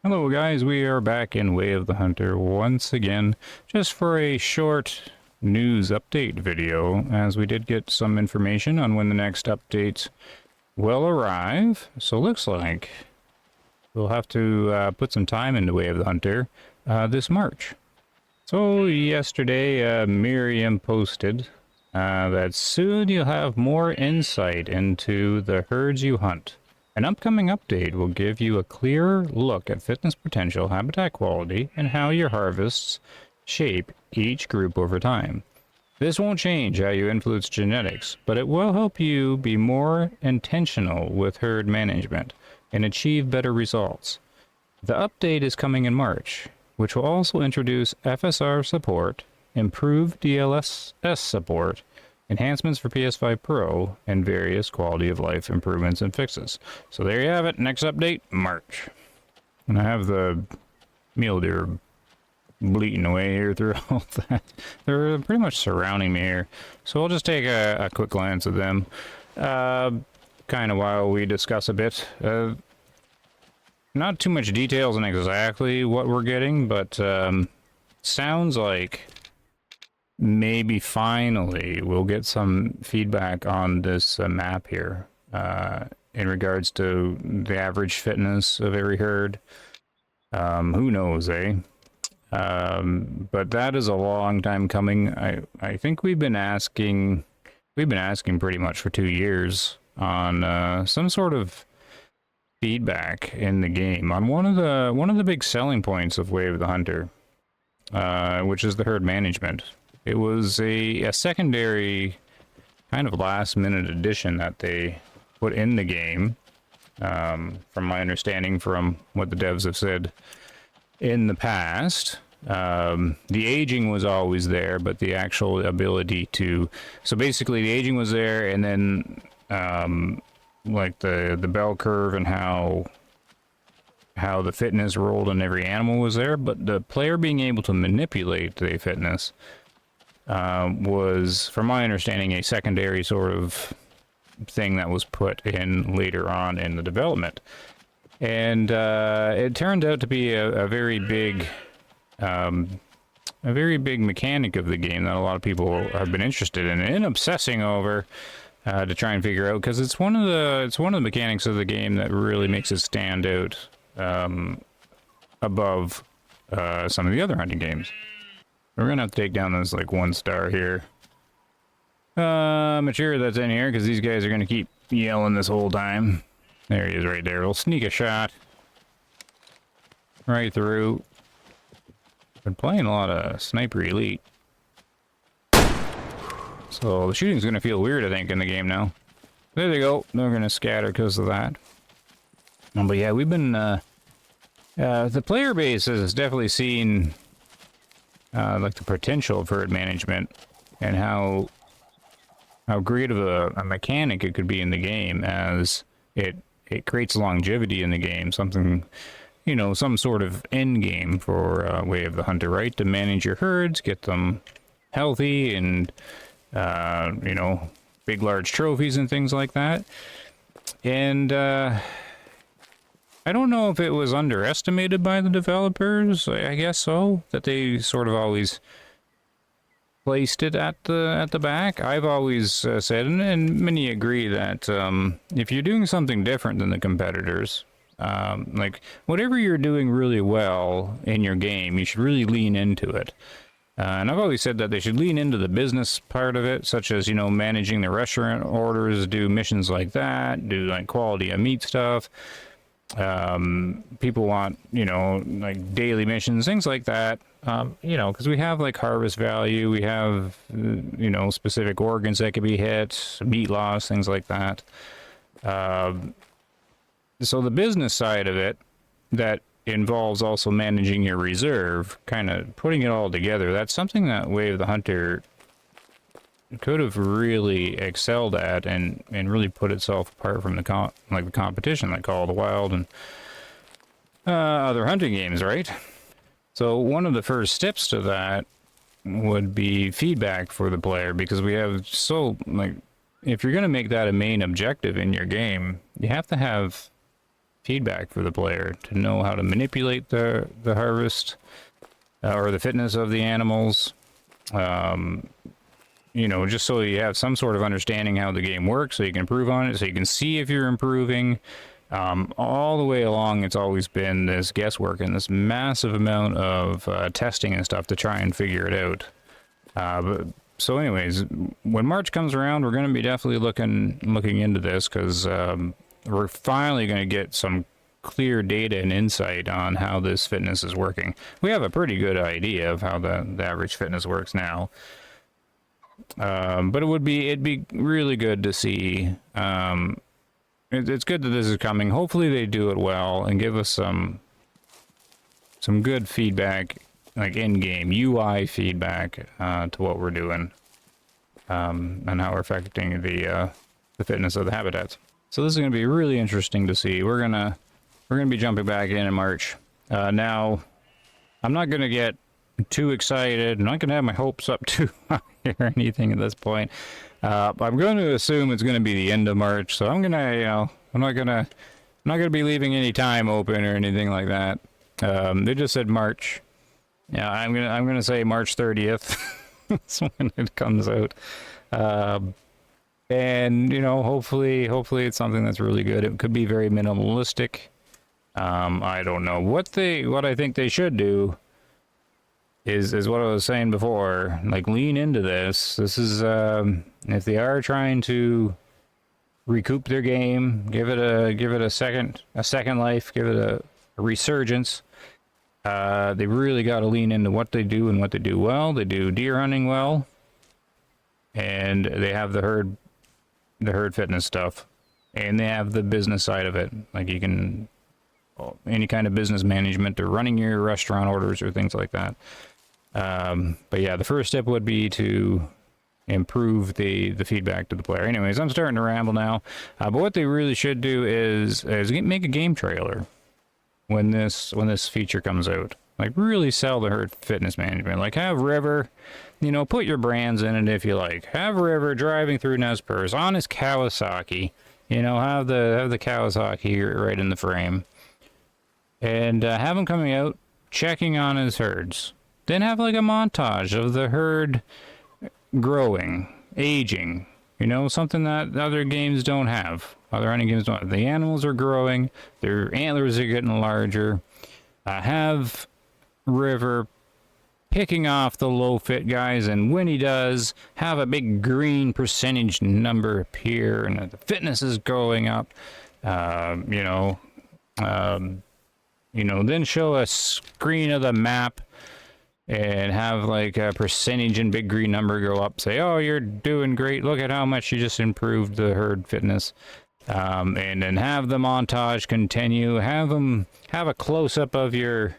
Hello guys, we are back in Way of the Hunter once again, just for a short news update video, as we did get some information on when the next update will arrive. So looks like we'll have to put some time into Way of the Hunter this March. So yesterday, Miriam posted that soon you'll have more insight into the herds you hunt. An upcoming update will give you a clearer look at fitness potential, habitat quality, and how your harvests shape each group over time. This won't change how you influence genetics, but it will help you be more intentional with herd management and achieve better results. The update is coming in March, which will also introduce FSR support, improved DLSS support, enhancements for PS5 Pro, and various quality of life improvements and fixes. So there you have it. Next update, March. And I have the mule deer bleating away here through all that. They're pretty much surrounding me here. So I'll just take a quick glance at them. Kind of while we discuss a bit. Not too much details on exactly what we're getting, but sounds like maybe finally we'll get some feedback on this map here in regards to the average fitness of every herd. Who knows, eh? But that is a long time coming. I think we've been asking pretty much for 2 years on some sort of feedback in the game on one of the big selling points of Way of the Hunter, which is the herd management. It was a secondary kind of last minute addition that they put in the game, from my understanding from what the devs have said in the past. The aging was always there, but the actual ability to... So basically the aging was there, and then like the bell curve and how the fitness rolled in every animal was there, but the player being able to manipulate the fitness was, from my understanding, a secondary sort of thing that was put in later on in the development. And it turned out to be a very big mechanic of the game that a lot of people have been interested in and obsessing over to try and figure out, because it's one of the mechanics of the game that really makes it stand out above some of the other hunting games. We're gonna have to take down this like 1-star here. Mature that's in here, because these guys are gonna keep yelling this whole time. There he is right there. We'll sneak a shot right through. Been playing a lot of Sniper Elite, so the shooting's gonna feel weird, I think, in the game now. There they go. They're gonna scatter because of that. But yeah, we've been the player base has definitely seen like the potential of herd management and how great of a mechanic it could be in the game, as it creates longevity in the game, something, you know, some sort of end game for Way of the Hunter, right? To manage your herds, get them healthy, and you know, big large trophies and things like that. And I don't know if it was underestimated by the developers. I guess so, that they sort of always placed it at the back. I've always said, and many agree, that if you're doing something different than the competitors, like whatever you're doing really well in your game, you should really lean into it. And I've always said that they should lean into the business part of it, such as, you know, managing the restaurant orders, do missions like that, do like quality of meat stuff. People want, you know, like daily missions, things like that. You know, because we have like harvest value, we have, you know, specific organs that could be hit, meat loss, things like that. So the business side of it, that involves also managing your reserve, kind of putting it all together, that's something that Way of the Hunter could have really excelled at, and really put itself apart from the competition, like Call of the Wild and other hunting games, right? So one of the first steps to that would be feedback for the player, because we have so, like, if you're going to make that a main objective in your game, you have to have feedback for the player to know how to manipulate the harvest or the fitness of the animals. You know, just so you have some sort of understanding how the game works, so you can improve on it, so you can see if you're improving. All the way along, it's always been this guesswork and this massive amount of testing and stuff to try and figure it out. So anyways, when March comes around, we're going to be definitely looking into this, because we're finally going to get some clear data and insight on how this fitness is working. We have a pretty good idea of how the average fitness works now. But it'd be really good to see. It's good that this is coming. Hopefully they do it well and give us some good feedback, like in-game UI feedback to what we're doing, and how we're affecting the fitness of the habitats. So this is going to be really interesting to see. We're gonna be jumping back in March. Now, I'm not gonna get too excited. I'm not gonna have my hopes up too high or anything at this point. I'm going to assume it's going to be the end of March, so I'm gonna, you know, I'm not gonna be leaving any time open or anything like that. They just said March. Yeah, I'm gonna say March 30th. That's when it comes out. And you know, hopefully it's something that's really good. It could be very minimalistic. I don't know what I think they should do is what I was saying before, like lean into this. This is if they are trying to recoup their game, give it a second life, give it a resurgence. They really got to lean into what they do and what they do well. They do deer hunting well, and they have the herd fitness stuff, and they have the business side of it. Like you can any kind of business management or running your restaurant orders or things like that. But yeah, the first step would be to improve the feedback to the player. Anyways, I'm starting to ramble now. But what they really should do is make a game trailer when this feature comes out. Like really sell the herd fitness management. Like have River, you know, put your brands in it if you like. Have River driving through Nez Perce on his Kawasaki. You know, have the Kawasaki right in the frame. And have him coming out, checking on his herds. Then have like a montage of the herd growing, aging. You know, something that other games don't have. Other hunting games don't have. The animals are growing. Their antlers are getting larger. Have River picking off the low fit guys, and when he does, have a big green percentage number appear, and the fitness is going up. Then show a screen of the map and have like a percentage and big green number go up. Say, oh, you're doing great. Look at how much you just improved the herd fitness. And then have the montage continue. Have a close up of your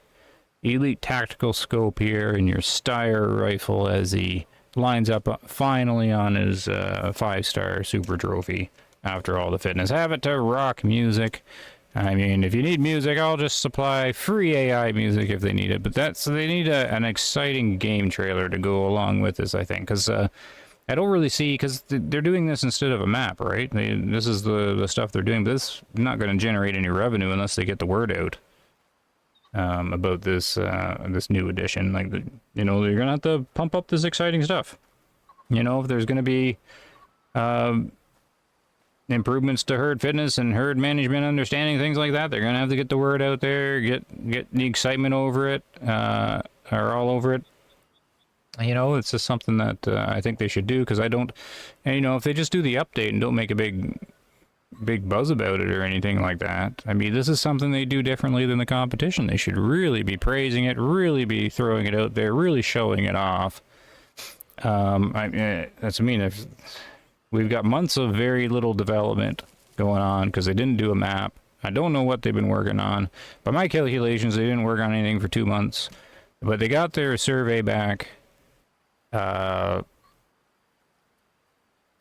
elite tactical scope here and your Steyr rifle as he lines up finally on his 5-star super trophy after all the fitness. Have it to rock music. I mean, if you need music, I'll just supply free AI music if they need it. But they need an exciting game trailer to go along with this, I think. Because I don't really see, because they're doing this instead of a map, right? This is the stuff they're doing. But this is not going to generate any revenue unless they get the word out about this new edition. Like, they're going to have to pump up this exciting stuff. You know, if there's going to be improvements to herd fitness and herd management understanding, things like that, they're gonna have to get the word out there, get the excitement over it, or all over it. You know, it's just something that I think they should do, because if they just do the update and don't make a big buzz about it or anything like that, I mean, this is something they do differently than the competition. They should really be praising it, really be throwing it out there, really showing it off. If we've got months of very little development going on because they didn't do a map. I don't know what they've been working on. By my calculations, they didn't work on anything for 2 months. But they got their survey back. I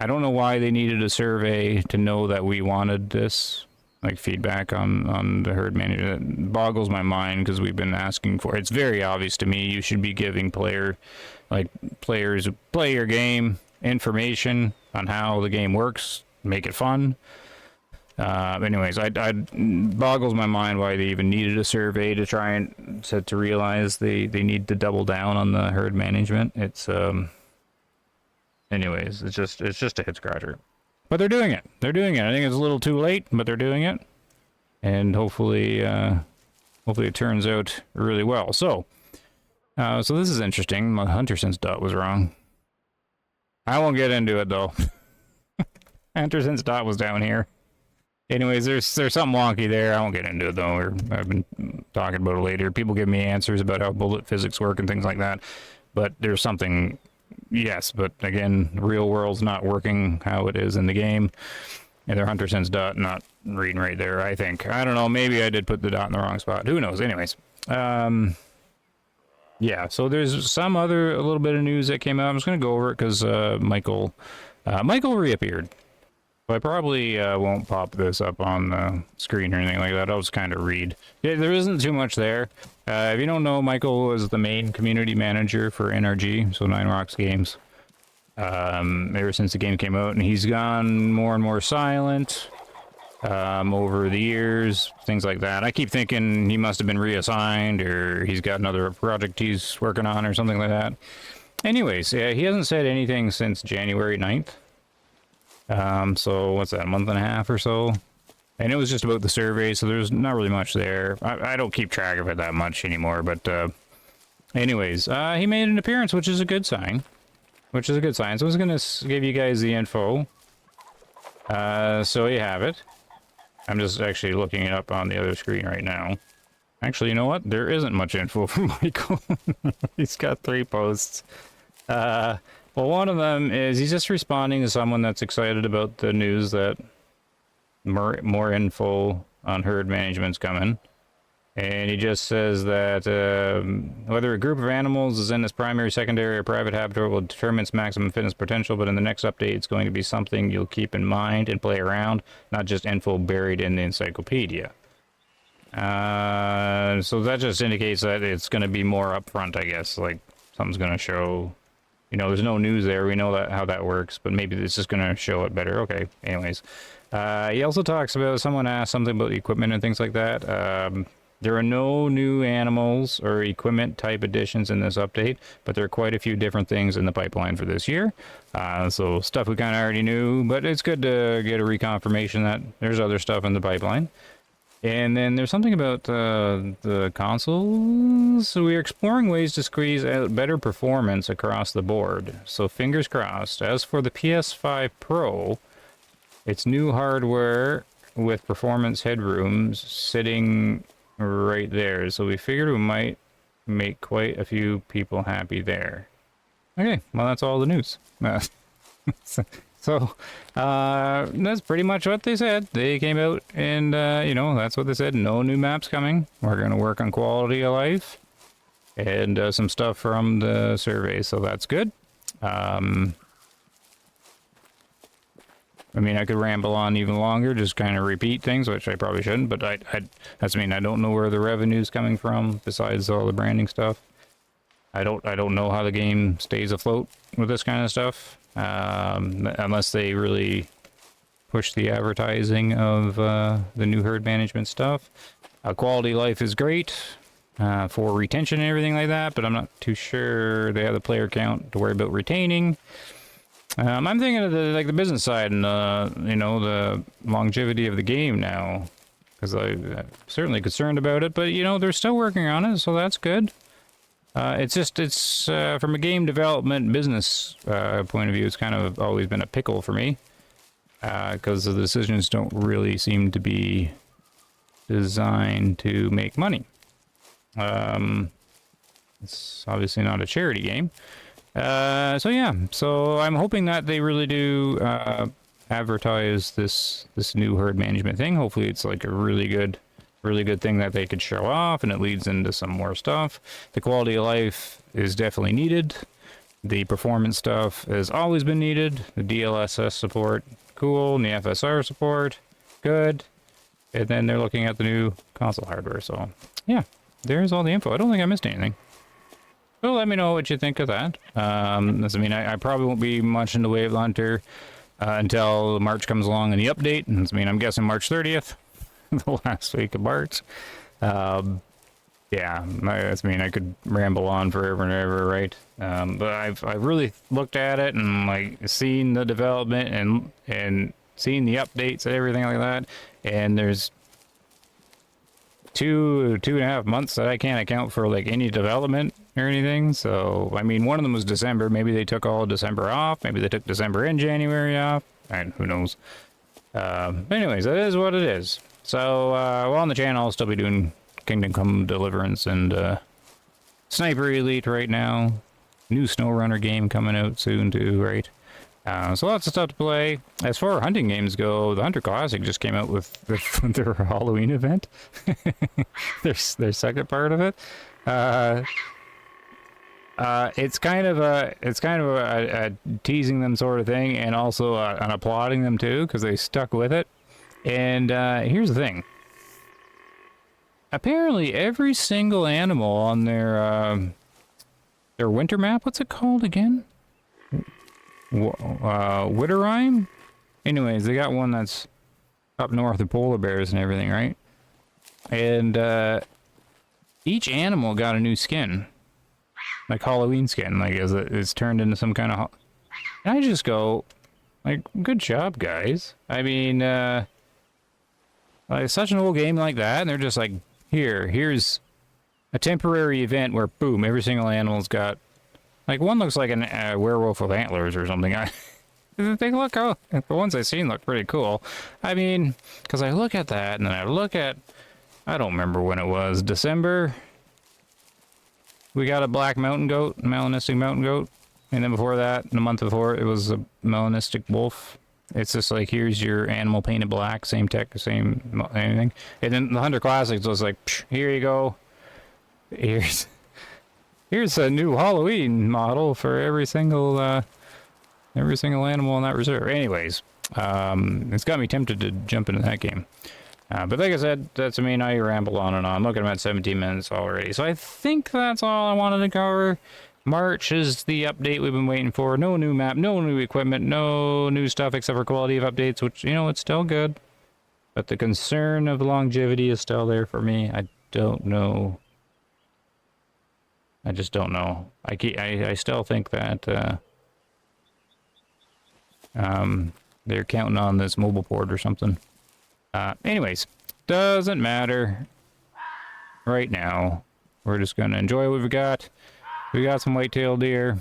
don't know why they needed a survey to know that we wanted this, like feedback on the herd management. It boggles my mind because we've been asking for it. It's very obvious to me you should be giving players who play your game information on how the game works, make it fun. Anyways, I boggles my mind why they even needed a survey to try and to realize they need to double down on the herd management. It's anyways, it's just a head scratcher. But they're doing it. They're doing it. I think it's a little too late, but they're doing it. And hopefully it turns out really well. So so this is interesting. My hunter sense dot was wrong. I won't get into it though. Hunter sense dot was down here. Anyways, there's something wonky there. I won't get into it though. I've been talking about it later. People give me answers about how bullet physics work and things like that. But there's something, yes, but again, real world's not working how it is in the game. And their hunter sense dot not reading right there, I think. I don't know, maybe I did put the dot in the wrong spot. Who knows? Anyways. Yeah, so there's some other, a little bit of news that came out. I'm just going to go over it because Michael reappeared. So I probably won't pop this up on the screen or anything like that. I'll just kind of read. Yeah, there isn't too much there. If you don't know, Michael was the main community manager for NRG, so Nine Rocks Games. Ever since the game came out, and he's gone more and more silent over the years, things like that. I keep thinking he must have been reassigned, or he's got another project he's working on, or something like that. Anyways, yeah, he hasn't said anything since January 9th. So what's that, a month and a half or so? And it was just about the survey, so there's not really much there. I don't keep track of it that much anymore, but anyways, he made an appearance, which is a good sign. So I was going to give you guys the info. So you have it. I'm just actually looking it up on the other screen right now. Actually, you know what? There isn't much info from Michael. He's got 3 posts. Well, one of them is he's just responding to someone that's excited about the news that more info on herd management's coming. And he just says that whether a group of animals is in its primary, secondary, or private habitat will determine its maximum fitness potential, but in the next update, it's going to be something you'll keep in mind and play around, not just info buried in the encyclopedia. So that just indicates that it's going to be more upfront, I guess. Like, something's going to show, you know, there's no news there. We know that how that works, but maybe it's just going to show it better. Okay, anyways. He also talks about, someone asked something about the equipment and things like that. There are no new animals or equipment type additions in this update, but there are quite a few different things in the pipeline for this year. So stuff we kind of already knew, but it's good to get a reconfirmation that there's other stuff in the pipeline. And then there's something about the consoles. So we're exploring ways to squeeze out better performance across the board. So fingers crossed. As for the PS5 Pro, it's new hardware with performance headrooms sitting right there, so we figured we might make quite a few people happy there. Okay, well, that's all the news. So that's pretty much what they said. They came out and you know, that's what they said. No new maps coming. We're going to work on quality of life and some stuff from the survey, so that's good. I mean, I could ramble on even longer, just kind of repeat things, which I probably shouldn't, but I don't know where the revenue's coming from besides all the branding stuff. I don't know how the game stays afloat with this kind of stuff, unless they really push the advertising of the new herd management stuff. Quality life is great for retention and everything like that, but I'm not too sure they have the player count to worry about retaining. I'm thinking of the business side and you know, the longevity of the game now, because I'm certainly concerned about it. But you know, they're still working on it, so that's good. It's from a game development business point of view, it's kind of always been a pickle for me, because the decisions don't really seem to be designed to make money. It's obviously not a charity game. So yeah, so I'm hoping that they really do advertise this new herd management thing. Hopefully it's like a really good thing that they could show off, and it leads into some more stuff. The quality of life is definitely needed. The performance stuff has always been needed. The DLSS support, cool, and the FSR support, good. And then they're looking at the new console hardware, so yeah, there's all the info. I don't think I missed anything. So let me know what you think of that. I mean, I probably won't be much in the way of the Hunter until March comes along and the update. And I mean, I'm guessing March 30th, the last week of March. Yeah, I mean, I could ramble on forever and ever, right? But I've really looked at it and like seen the development and seen the updates and everything like that. And there's 2.5 months that I can't account for like any development or anything. So I mean, one of them was December. Maybe they took all December off. Maybe they took December and January off. And who knows? Anyways, that is what it is. So well, on the channel, I'll still be doing Kingdom Come Deliverance and Sniper Elite right now. New SnowRunner game coming out soon too, right? So lots of stuff to play. As far as hunting games go, the Hunter Classic just came out with their Halloween event. their second part of it. It's kind of a teasing them sort of thing, and also an applauding them too, because they stuck with it. And here's the thing. Apparently, every single animal on their winter map, what's it called again? Witterheim? Anyways, they got one that's up north of polar bears and everything, right? And each animal got a new skin. Like Halloween skin, like it's turned into some kind of... And I just go, like, good job, guys. I mean, like, such an old game like that, and they're just like, here's a temporary event where, boom, every single animal's got... Like, one looks like a werewolf with antlers or something. They look, oh, the ones I've seen look pretty cool. I mean, because I look at that, and then I look at... I don't remember when it was. December? We got a black mountain goat, melanistic mountain goat. And then before that, the month before, it was a melanistic wolf. It's just like, here's your animal painted black, same tech, same anything. And then the Hunter Classics was like, here you go. Here's a new Halloween model for every single animal in that reserve. Anyways, it's got me tempted to jump into that game. But like I said, that's, I mean, I ramble on and on. Look, I'm at 17 minutes already. So I think that's all I wanted to cover. March is the update we've been waiting for. No new map, no new equipment, no new stuff except for quality of updates, which, you know, it's still good. But the concern of longevity is still there for me. I don't know. I just don't know. I still think that they're counting on this mobile port or something. Anyways, doesn't matter. Right now, we're just gonna enjoy what we've got. We got some white-tailed deer.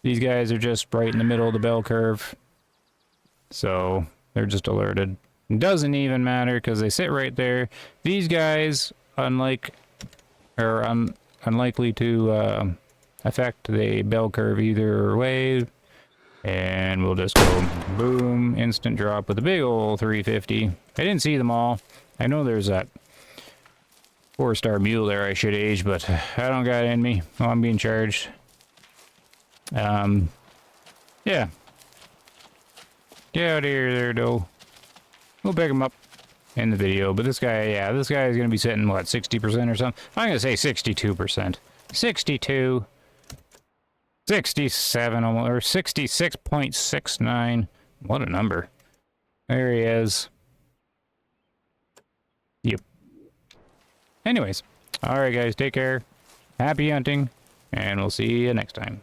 These guys are just right in the middle of the bell curve, so they're just alerted. It doesn't even matter because they sit right there. These guys, unlikely to affect the bell curve either way. And we'll just go boom, instant drop with a big old 350. I didn't see them all. I know there's that 4-star mule there I should age, but I don't got it in me. Oh, I'm being charged. Yeah. Get out of here there, though. We'll pick him up in the video, but this guy, yeah, this guy is going to be sitting, what, 60% or something? I'm going to say 62%. 62. 67 almost, or 66.69. What a number. There he is. Yep. Anyways, alright guys, take care. Happy hunting, and we'll see you next time.